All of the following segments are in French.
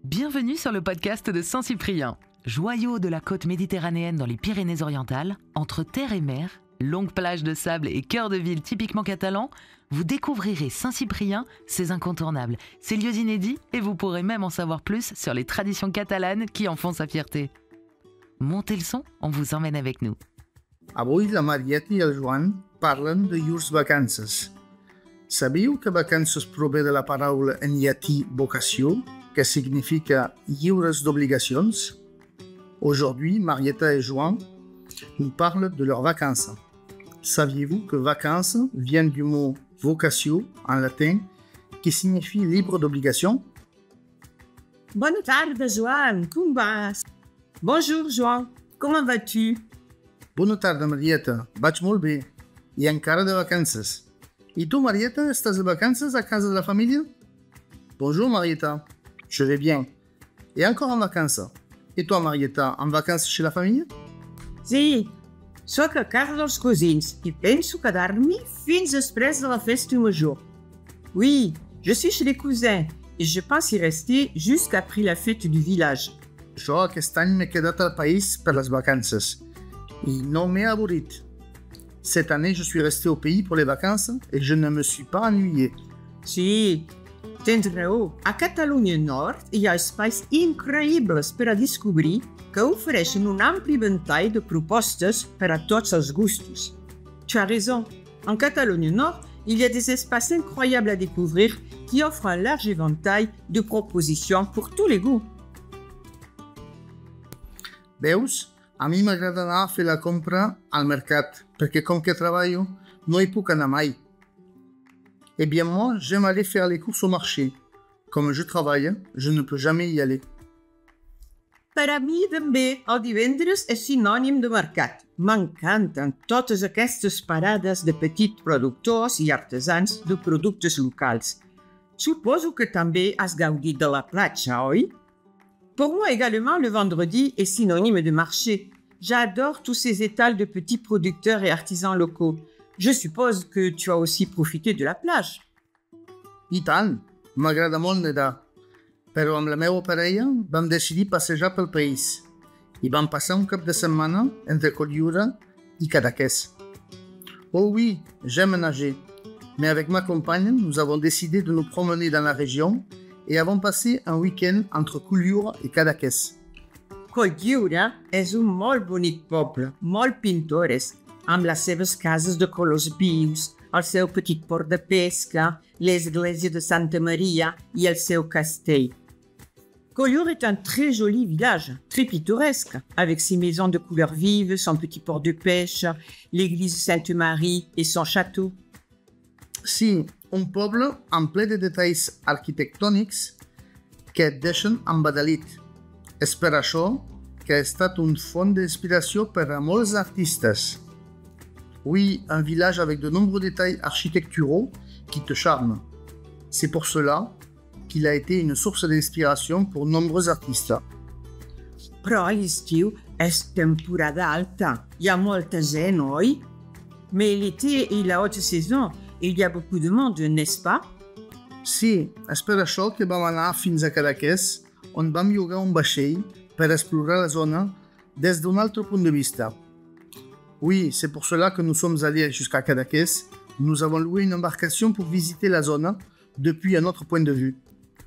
Bienvenue sur le podcast de Saint-Cyprien. Joyau de la côte méditerranéenne dans les Pyrénées-Orientales, entre terre et mer, longues plages de sable et cœur de ville typiquement catalan, vous découvrirez Saint-Cyprien, ses incontournables, ses lieux inédits et vous pourrez même en savoir plus sur les traditions catalanes qui en font sa fierté. Montez le son, on vous emmène avec nous. Avui la Marieta i el Joan parlen de llurs vacances. Sabíeu que vacances prové de la paraula en llatí vocació, que significa lliures d'obligacions? Aujourd'hui, Marieta et Joan nous parlent de leurs vacances. Saviez-vous que vacances vient du mot vocatio en latin, qui signifie libre d'obligation? Bonne tarde, Joan. Com vas? Bonjour, Joan. Comment vas-tu? Bona tarda, Marieta. Vaig molt bé. I encara de vacances. I tu, Marieta, estàs de vacances a casa de la família? Bonjour, Marieta. Je vais bien. Et encore en vacances. Et toi, Marieta, en vacances chez la famille? Sí, soc a casa dels cosins i penso quedar-m'hi fins després de la festa major. Oui, je suis chez les cousins et je pense y rester jusqu'après la fête du village. Jo aquest any m'he quedat al país per les vacances. I no m'he avorrit. Cette année, je suis resté au pays pour les vacances et je ne me suis pas ennuyé. Sí, tens raó. A Catalunya Nord hi ha espais increïbles per a descobrir que ofereixen un ampli ventall de propostes per a tots els gustos. Tu as raison. En Catalogne Nord, il y a des espaces incroyables à découvrir qui offrent un large éventail de propositions pour tous les goûts. Veus? A mi m'agrada anar a fer la compra al mercat, perquè com que treballo, no hi puc anar mai. Eh bien moi, j'aime aller faire les courses au marché. Comme je travaille, je ne peux jamais y aller. Per a mi també, el divendres és sinònim de mercat. M'encanten totes aquestes parades de petits productors i artesans de productes locals. Suposo que també has gaudit de la platja, oi? Pour moi également, le vendredi est synonyme de marché. J'adore tous ces étals de petits producteurs et artisans locaux. Je suppose que tu as aussi profité de la plage. I tant! M'agrada molt nedar. Però amb la meva parella vam decidir passejar pel país i vam passar un cap de setmana entre Cotlliure i Cadaqués. Oh oui, j'aime nager. Mais avec ma compagne, nous avons décidé de nous promener dans la région et avons passé un week-end entre Cotlliure i Cadaqués. Cotlliure és un molt bonic poble, molt pintoresc, amb les seves cases de colors vius, el seu petit port de pesca, l'església de Santa Maria i el seu castell. Cotlliure est un très joli village, très pittoresque, avec ses maisons de couleurs vives, son petit port de pêche, l'église Sainte-Marie et son château. Sí, un poble en ple de detalls arquitectònics que et deixen embadalit. És per això que ha estat un font d'inspiració per a molts artistes. Oui, un village avec de nombreux détails architecturaux qui te charment. C'est pour cela qu'il a été une source d'inspiration pour nombreux artistes. Però a l'estiu és temporada alta. Hi ha molta gent, oi? Mais l'été et la haute saison, il y a beaucoup de monde, n'est-ce pas? Sí, és per això que vam anar fins a Cadaqués, on vam llogar un vaixell per explorar la zona des d'un altre punt de vista. Oui, c'est pour cela que nous sommes allés jusqu'à Cadaqués. Nous avons loué une embarcation pour visiter la zone depuis un autre point de vue.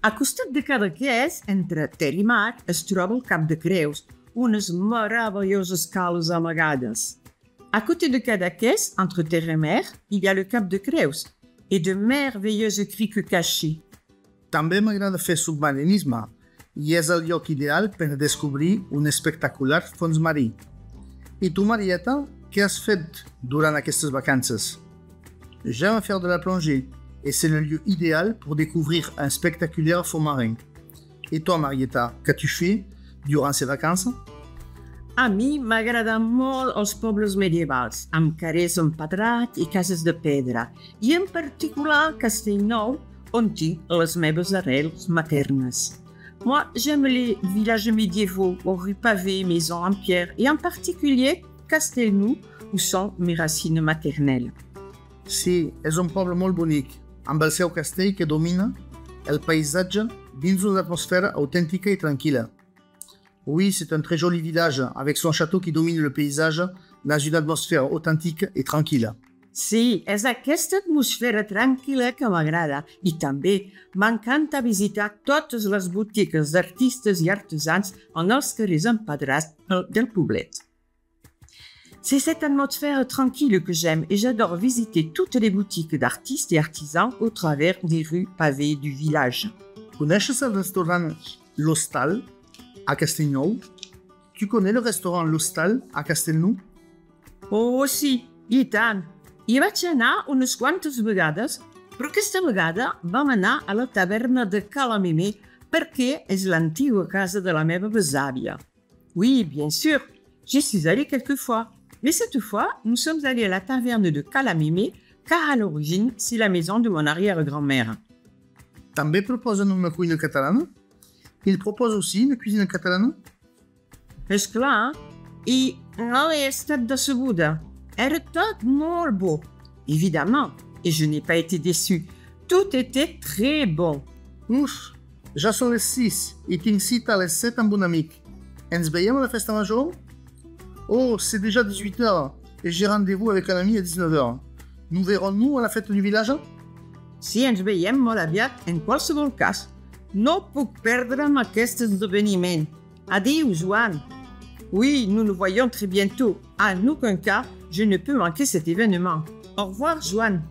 A costat de Cadaqués, entre ter i mar, es troba el Cap de Creus, unes meravelloses cales amagades. À côté de Cadaqués, entre terre et mer, il y a le Cap de Creus et de merveilleuses criques cachées. També m'agrada fer submarinisme i és el lloc ideal per descobrir un espectacular fons marí. I tu, Marieta, què has fet durant aquestes vacances? J'aime faire de la plongée et c'est le lieu idéal pour découvrir un spectaculaire fond marin. Et toi, Marieta, qu'as-tu fait durant ces vacances? A mi m'agraden molt els pobles medievals, amb carrers empedrats i cases de pedra, i en particular Castellnou, on tinc les meves arrels maternes. Moi, j'aime les villages médiévaux aux rues pavées, maisons en pierre, et en particulier Castelnou, où sont mes racines maternelles. Sí, és un poble molt bonic, amb el seu castell que domina el paisatge dins une atmosphère authentique et tranquille. Oui, c'est un très joli village avec son château qui domine le paysage dans une atmosphère authentique et tranquille. Sí, és aquesta atmosfera tranquil·la que m'agrada i també m'encanta visitar totes les botigues d'artistes i artesans en els carrers empedrats del poblet. C'est cette atmosphère tranquille que j'aime et j'adore visiter toutes les boutiques d'artistes et artisans au travers des rues pavées du village. Coneixes el restaurant L'Hostal a Castellnou? Tu connais le restaurant L'Hostal a Castellnou? Oh, sí, i tant! Hi vaig anar unes quantes vegades, però aquesta vegada vam anar a la taverna de Calamimé perquè és l'antiga casa de la meva besàvia. Oui, bien sûr, j'y suis allée quelques fois. Mais cette fois, nous sommes allés à la taverne de Calamimé car à l'origine, c'est la maison de mon arrière-grand-mère. També proposen una cuina catalana? Il propose aussi une cuisine catalana? És clar, i no he estat decebuda. Era tot molt bo, évidemment, et je n'ai pas été déçue. Tout était très bon. Uf, ja són les 6 i tinc cita a les 7 amb un amic. Ens veiem a la festa major? Oh, c'est déjà 18h et j'ai rendez-vous avec un ami à 19h. Nous verrons-nous à la fête du village? Si ens veiem molt aviat, en qualsevol cas. No puc perdre'm aquest esdeveniment. Adieu, Joan. Oui, nous nous voyons très bientôt. En aucun cas, je ne peux manquer cet événement. Au revoir, Joan.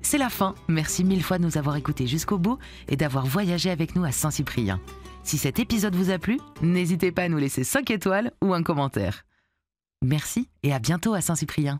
C'est la fin. Merci mille fois de nous avoir écoutés jusqu'au bout et d'avoir voyagé avec nous à Saint-Cyprien. Si cet épisode vous a plu, n'hésitez pas à nous laisser 5 étoiles ou un commentaire. Merci et à bientôt à Saint-Cyprien.